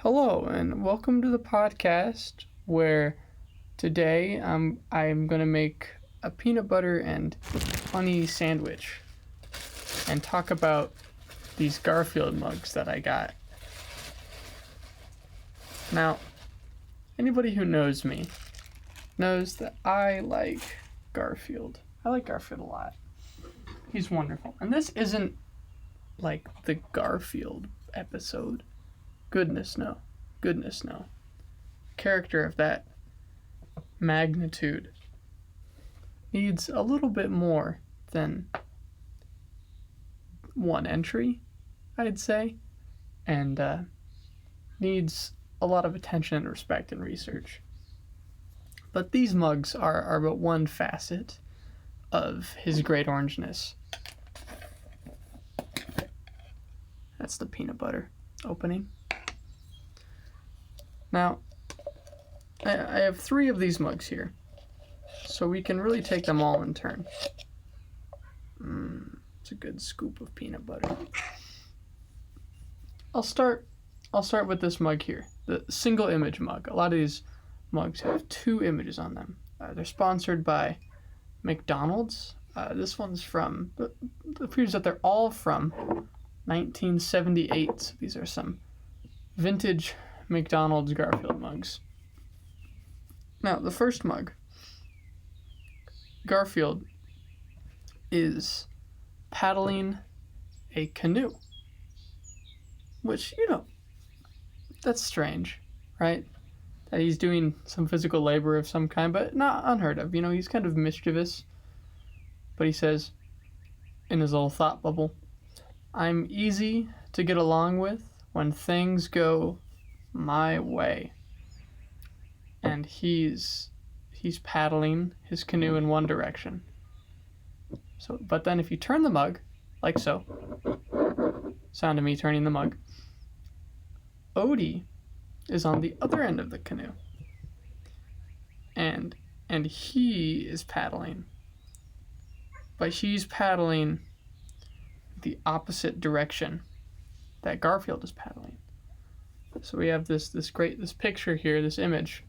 Hello, and welcome to the podcast where today I'm going to make a peanut butter and honey sandwich and talk about these Garfield mugs that I got. Now, anybody who knows me knows that I like Garfield. I like Garfield a lot. He's wonderful. And this isn't like the Garfield episode. Goodness no. Character of that magnitude needs a little bit more than one entry, I'd say, and needs a lot of attention and respect and research. But these mugs are but one facet of his great orangeness. That's the peanut butter opening. Now, I have 3 of these mugs here, so we can really take them all in turn. It's a good scoop of peanut butter. I'll start with this mug here, the single image mug. A lot of these mugs have 2 images on them. They're sponsored by McDonald's. This one's from, it appears that they're all from 1978. So these are some vintage McDonald's Garfield mugs. Now, the first mug, Garfield is paddling a canoe, which, that's strange, right? That he's doing some physical labor of some kind, but not unheard of. He's kind of mischievous, but he says in his little thought bubble, "I'm easy to get along with when things go my way." And he's paddling his canoe in one direction. But then if you turn the mug, like so, sound of me turning the mug, Odie is on the other end of the canoe. And he is paddling. But he's paddling the opposite direction that Garfield is paddling. So we have this picture here, this image.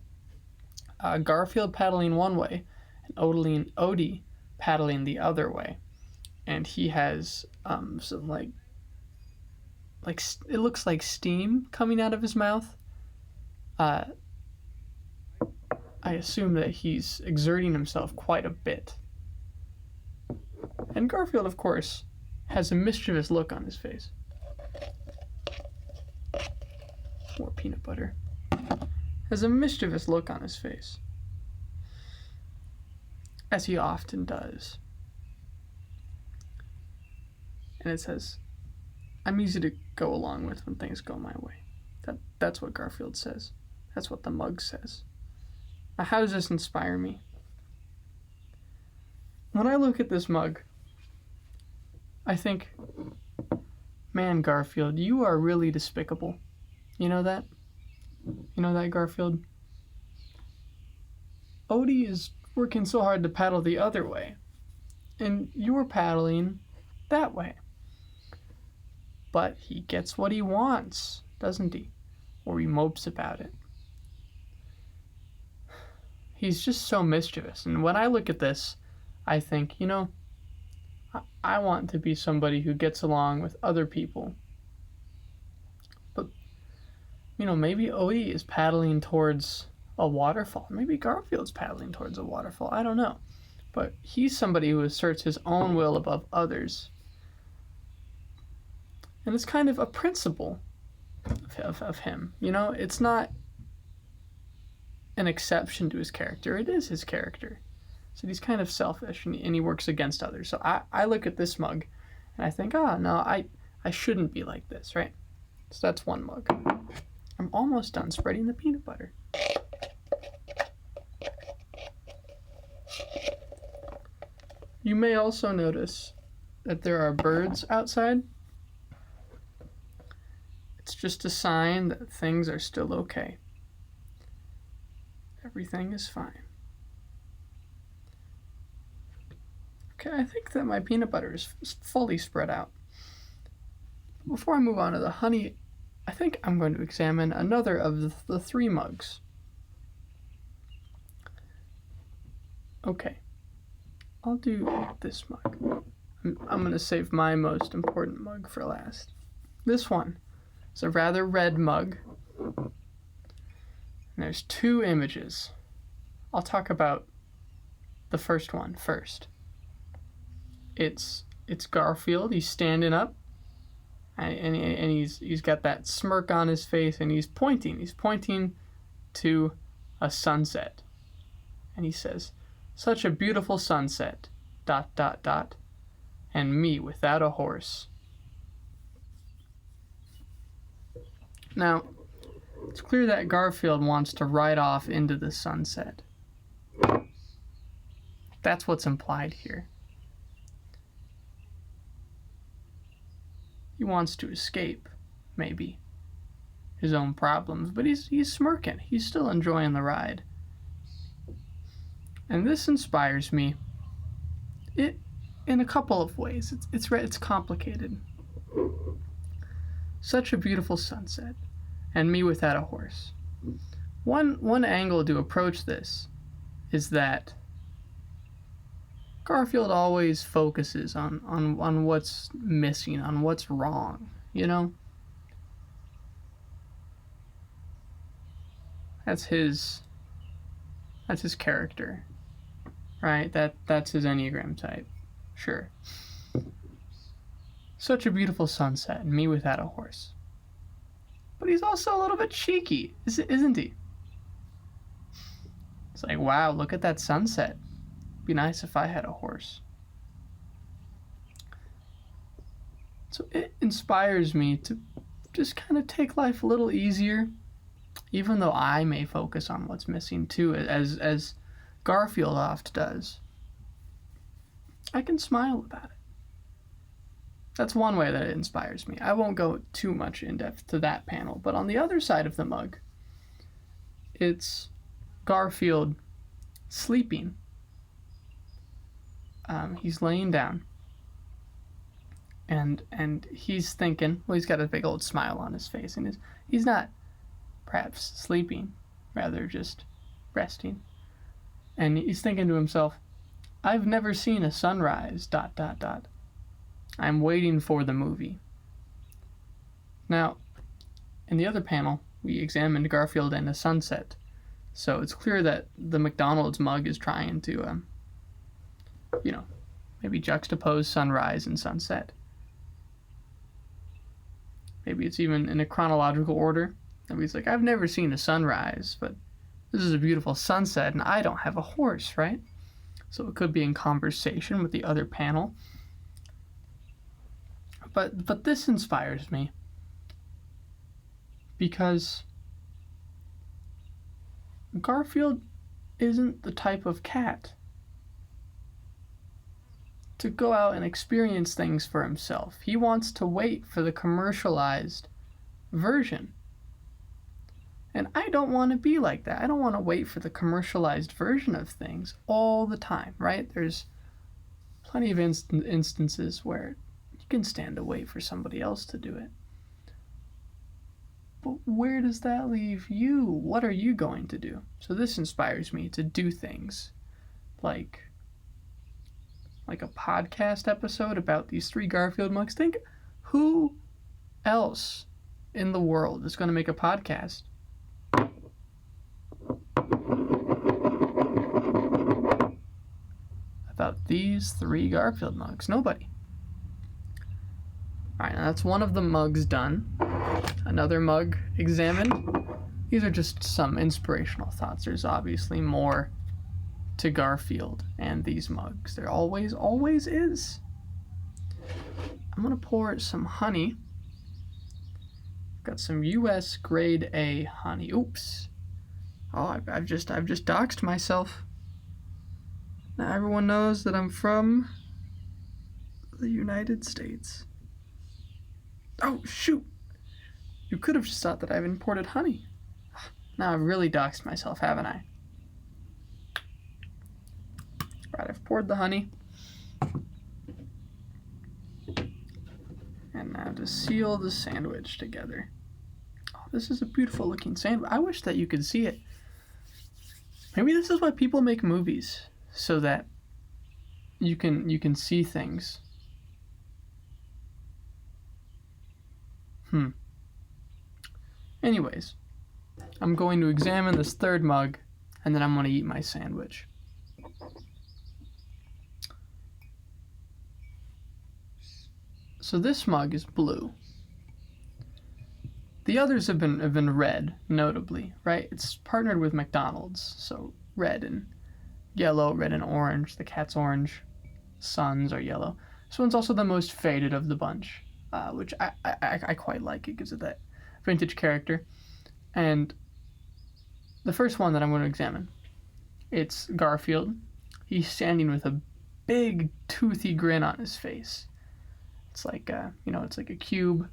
Garfield paddling one way, and Odie paddling the other way, and he has some like it looks like steam coming out of his mouth. I assume that he's exerting himself quite a bit. And Garfield, of course, has a mischievous look on his face. More peanut butter. Has a mischievous look on his face, as he often does. And it says, "I'm easy to go along with when things go my way." That's what Garfield says. That's what the mug says. Now, how does this inspire me? When I look at this mug, I think, man, Garfield, you are really despicable. You know that? Garfield? Odie is working so hard to paddle the other way, and you're paddling that way. But he gets what he wants, doesn't he? Or he mopes about it. He's just so mischievous. And when I look at this, I think, I want to be somebody who gets along with other people. But, maybe Odie is paddling towards a waterfall. Maybe Garfield's paddling towards a waterfall. I don't know. But he's somebody who asserts his own will above others. And it's kind of a principle of him. It's not an exception to his character. It is his character. So he's kind of selfish and he works against others. So I look at this mug and I think, no, I shouldn't be like this, right? So that's one mug. I'm almost done spreading the peanut butter. You may also notice that there are birds outside. It's just a sign that things are still okay. Everything is fine. Okay, I think that my peanut butter is fully spread out. Before I move on to the honey I think I'm going to examine another of the three mugs. Okay, I'll do this mug. I'm going to save my most important mug for last. This one is a rather red mug. And there's two images. I'll talk about the first one first. It's Garfield. He's standing up, and he's got that smirk on his face, and he's pointing. He's pointing to a sunset, and he says, "Such a beautiful sunset. ... and me without a horse." Now, it's clear that Garfield wants to ride off into the sunset. That's what's implied here. He wants to escape, maybe, his own problems, but he's smirking. He's still enjoying the ride. And this inspires me in a couple of ways. It's complicated. Such a beautiful sunset, and me without a horse. One angle to approach this is that Garfield always focuses on what's missing, on what's wrong, you know? That's his character, right? That's his Enneagram type. Sure. Such a beautiful sunset, and me without a horse. But he's also a little bit cheeky, isn't he? It's like, wow, look at that sunset. Be nice if I had a horse. So it inspires me to just kind of take life a little easier, even though I may focus on what's missing too, as Garfield oft does. I can smile about it. That's one way that it inspires me. I won't go too much in depth to that panel, but on the other side of the mug, it's Garfield sleeping. He's laying down, and he's thinking. Well, he's got a big old smile on his face, and he's not perhaps sleeping, rather just resting. And he's thinking to himself, "I've never seen a sunrise. ... I'm waiting for the movie." Now, in the other panel, we examined Garfield and a sunset, so it's clear that the McDonald's mug is trying to, maybe juxtapose sunrise and sunset. Maybe it's even in a chronological order. Maybe it's like, I've never seen a sunrise, but this is a beautiful sunset, and I don't have a horse, right? So it could be in conversation with the other panel. But this inspires me because Garfield isn't the type of cat to go out and experience things for himself. He wants to wait for the commercialized version. And I don't want to be like that. I don't want to wait for the commercialized version of things all the time, right? There's plenty of instances where you can stand to wait for somebody else to do it. But where does that leave you? What are you going to do? So this inspires me to do things like a podcast episode about these three Garfield mugs. Think, who else in the world is going to make a podcast about these three Garfield mugs? Nobody. Alright, now that's one of the mugs done. Another mug examined. These are just some inspirational thoughts. There's obviously more to Garfield and these mugs. There always is. I'm gonna pour some honey. Got some US grade A honey. Oops. Oh, I've just doxed myself. Now everyone knows that I'm from the United States. Oh, shoot. You could have just thought that I've imported honey. Now I've really doxed myself, haven't I? Right, I've poured the honey. And now to seal the sandwich together. this is a beautiful looking sandwich. I wish that you could see it. Maybe this is why people make movies, so that you can see things. Anyways, I'm going to examine this third mug, and then I'm going to eat my sandwich. So this mug is blue. The others have been red, notably, right? It's partnered with McDonald's, so red and yellow, red and orange. The cat's orange. Suns are yellow. This one's also the most faded of the bunch, which I quite like. It gives it that vintage character. And the first one that I'm going to examine, it's Garfield. He's standing with a big toothy grin on his face. It's like it's like a cube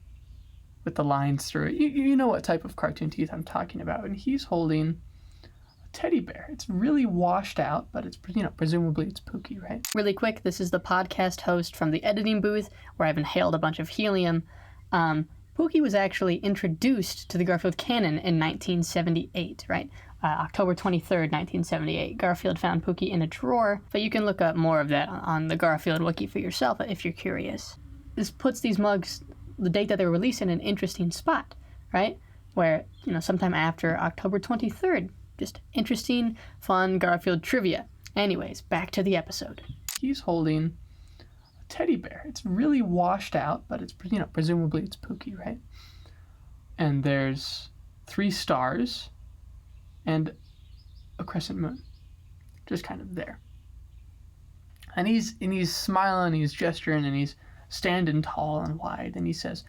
with the lines through it. You know what type of cartoon teeth I'm talking about. And he's holding a teddy bear. It's really washed out, but it's presumably it's Pookie, right? Really quick, this is the podcast host from the editing booth where I've inhaled a bunch of helium. Pookie was actually introduced to the Garfield canon in 1978, right? October 23rd, 1978. Garfield found Pookie in a drawer, but you can look up more of that on the Garfield wiki for yourself if you're curious. This puts these mugs, the date that they were released, in an interesting spot, right? Where, sometime after October 23rd. Just interesting, fun Garfield trivia. Anyways, back to the episode. He's holding a teddy bear. It's really washed out, but it's, presumably it's Pookie, right? And there's 3 stars and a crescent moon, just kind of there. And he's smiling, he's gesturing, and he's standing tall and wide, and he says,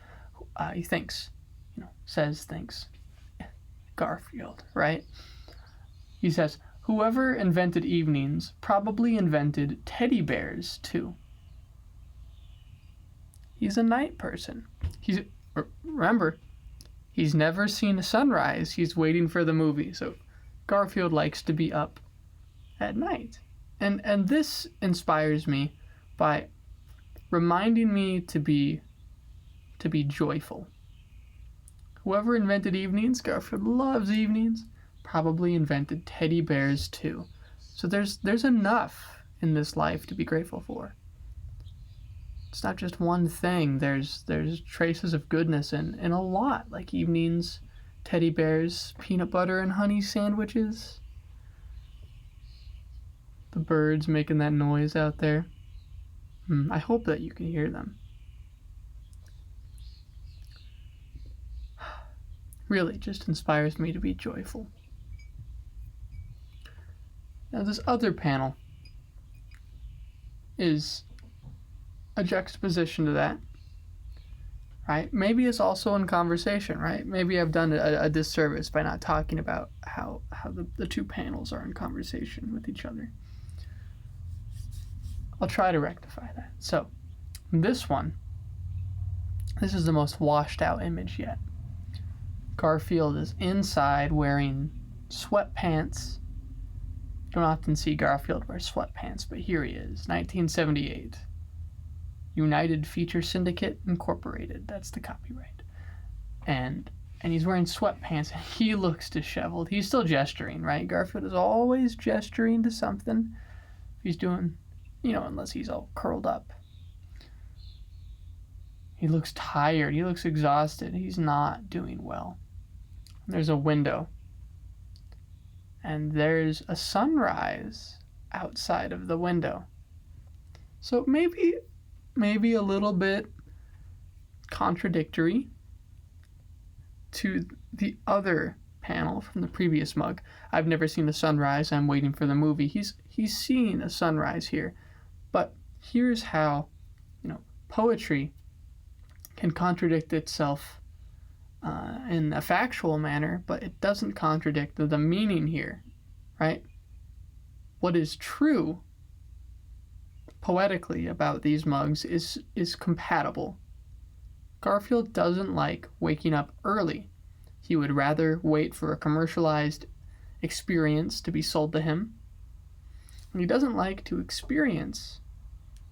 he thinks, says thinks, Garfield, right? He says, whoever invented evenings probably invented teddy bears too. He's a night person. Remember, he's never seen a sunrise. He's waiting for the movie. So Garfield likes to be up at night. And this inspires me by reminding me to be joyful. Whoever invented evenings, Garfield loves evenings, probably invented teddy bears too. So there's enough in this life to be grateful for. It's not just one thing. There's traces of goodness in a lot, like evenings, teddy bears, peanut butter and honey sandwiches, the birds making that noise out there. I hope that you can hear them. Really just inspires me to be joyful. Now this other panel is a juxtaposition to that, right? Maybe it's also in conversation, right? Maybe I've done a disservice by not talking about how the 2 panels are in conversation with each other. I'll try to rectify that. So, this is the most washed out image yet. Garfield is inside wearing sweatpants. You don't often see Garfield wear sweatpants, but here he is, 1978. United Feature Syndicate Incorporated, that's the copyright. And he's wearing sweatpants, and he looks disheveled. He's still gesturing, right? Garfield is always gesturing to something. He's doing, unless he's all curled up. He looks tired. He looks exhausted. He's not doing well. There's a window. And there's a sunrise outside of the window. So maybe a little bit contradictory to the other panel from the previous mug. I've never seen a sunrise. I'm waiting for the movie. He's seeing a sunrise here. But here's how, poetry can contradict itself in a factual manner, but it doesn't contradict the meaning here, right? What is true poetically about these mugs is compatible. Garfield doesn't like waking up early. He would rather wait for a commercialized experience to be sold to him. And he doesn't like to experience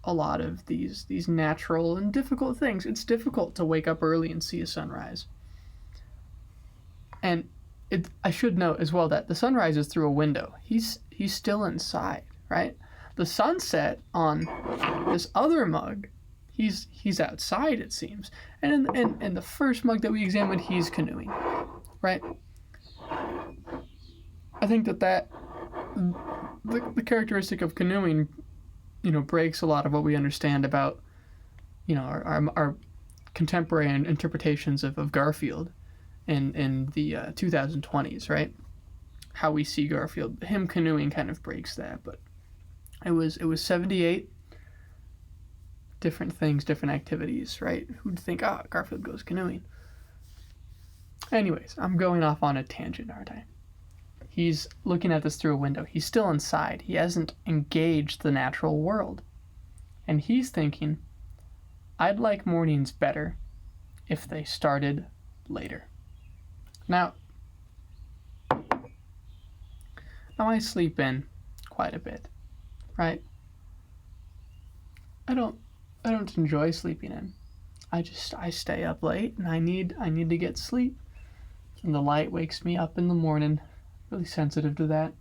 a lot of these natural and difficult things. It's difficult to wake up early and see a sunrise. And I should note as well that the sun rises through a window. He's still inside, right? The sunset on this other mug, he's outside, it seems. And in the first mug that we examined, he's canoeing, right? I think that the characteristic of canoeing, breaks a lot of what we understand about, our contemporary interpretations of Garfield in the 2020s, right? How we see Garfield, him canoeing kind of breaks that, but it was 78 different things, different activities, right? Who'd think, Garfield goes canoeing? Anyways, I'm going off on a tangent, aren't I? He's looking at this through a window. He's still inside. He hasn't engaged the natural world. And he's thinking, I'd like mornings better if they started later. Now I sleep in quite a bit, right? I don't enjoy sleeping in. I stay up late and I need to get sleep. And the light wakes me up in the morning. Really sensitive to that.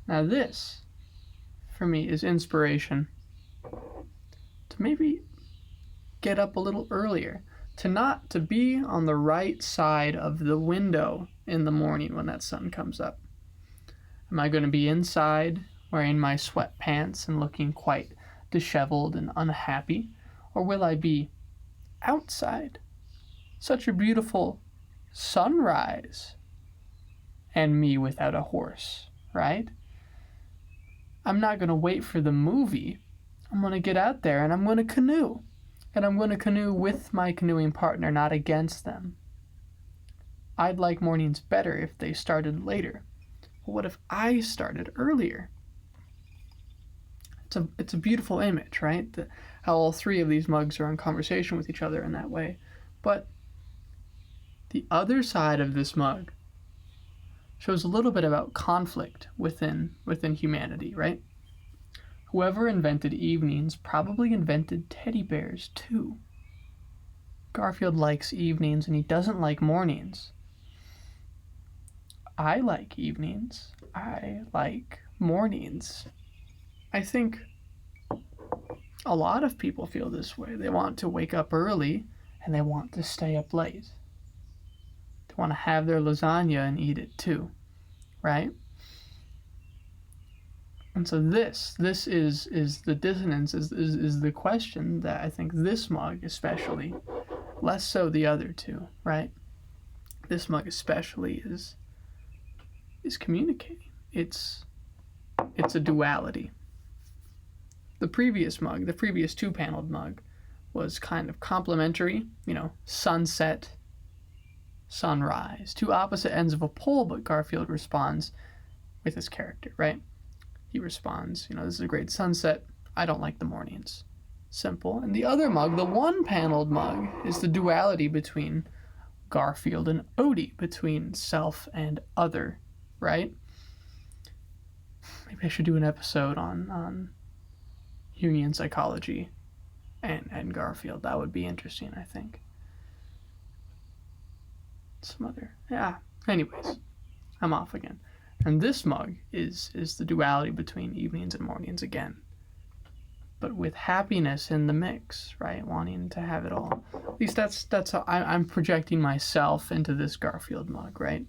Now this, for me, is inspiration to maybe get up a little earlier, to be on the right side of the window in the morning when that sun comes up. Am I going to be inside wearing my sweatpants and looking quite disheveled and unhappy, or will I be outside? Such a beautiful sunrise, and me without a horse, right? I'm not going to wait for the movie. I'm going to get out there and I'm going to canoe. And I'm going to canoe with my canoeing partner, not against them. I'd like mornings better if they started later. But what if I started earlier? It's a beautiful image, right? How all three of these mugs are in conversation with each other in that way. But the other side of this mug shows a little bit about conflict within humanity, right? Whoever invented evenings probably invented teddy bears too. Garfield likes evenings and he doesn't like mornings. I like evenings. I like mornings. I think a lot of people feel this way. They want to wake up early and they want to stay up late. They want to have their lasagna and eat it too, right? And so this is the dissonance, is the question that I think this mug especially, less so the other two, right? This mug especially is communicating. It's a duality. The previous mug, the previous two-paneled mug, was kind of complementary, sunset, sunrise, two opposite ends of a pole, but Garfield responds with his character, right? He responds, this is a great sunset. I don't like the mornings. Simple. And the other mug, the one-paneled mug, is the duality between Garfield and Odie, between self and other, right? Maybe I should do an episode on Jungian psychology and Garfield. That would be interesting, I think. Anyways, I'm off again. And this mug is the duality between evenings and mornings again. But with happiness in the mix, right? Wanting to have it all. At least that's how I'm projecting myself into this Garfield mug, right?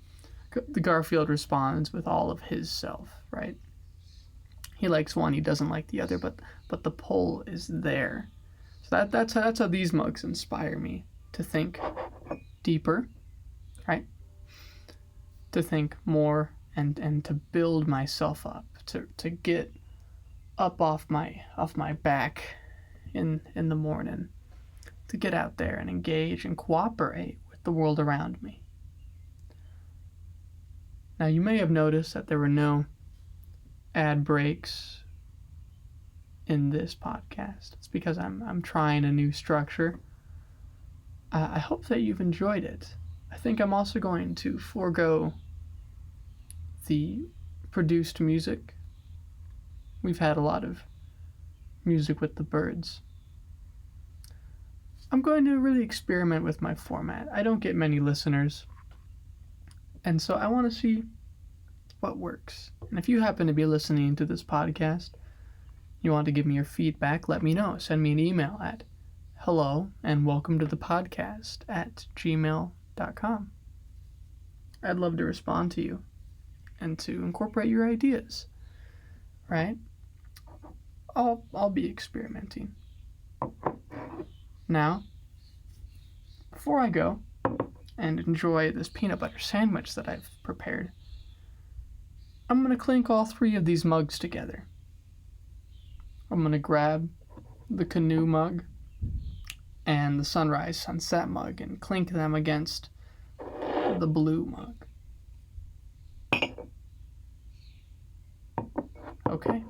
The Garfield responds with all of his self, right? He likes one, he doesn't like the other, but the pull is there. So that's how these mugs inspire me to think deeper, right? To think more and to build myself up, to get up off my back in the morning, to get out there and engage and cooperate with the world around me. Now you may have noticed that there were no ad breaks in this podcast. It's because I'm trying a new structure. I hope that you've enjoyed it. I think I'm also going to forego the produced music. We've had a lot of music with the birds. I'm going to really experiment with my format. I don't get many listeners And so I want to see what works. And if you happen to be listening to this podcast, you want to give me your feedback, let me know. Send me an email at hello and welcome to the podcast at gmail.com. I'd love to respond to you and to incorporate your ideas, right? I'll be experimenting. Now, before I go and enjoy this peanut butter sandwich that I've prepared, I'm going to clink all three of these mugs together. I'm going to grab the canoe mug and the sunrise sunset mug and clink them against the blue mug. Okay.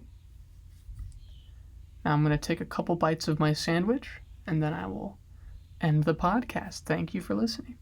Now I'm going to take a couple bites of my sandwich and then I will end the podcast. Thank you for listening.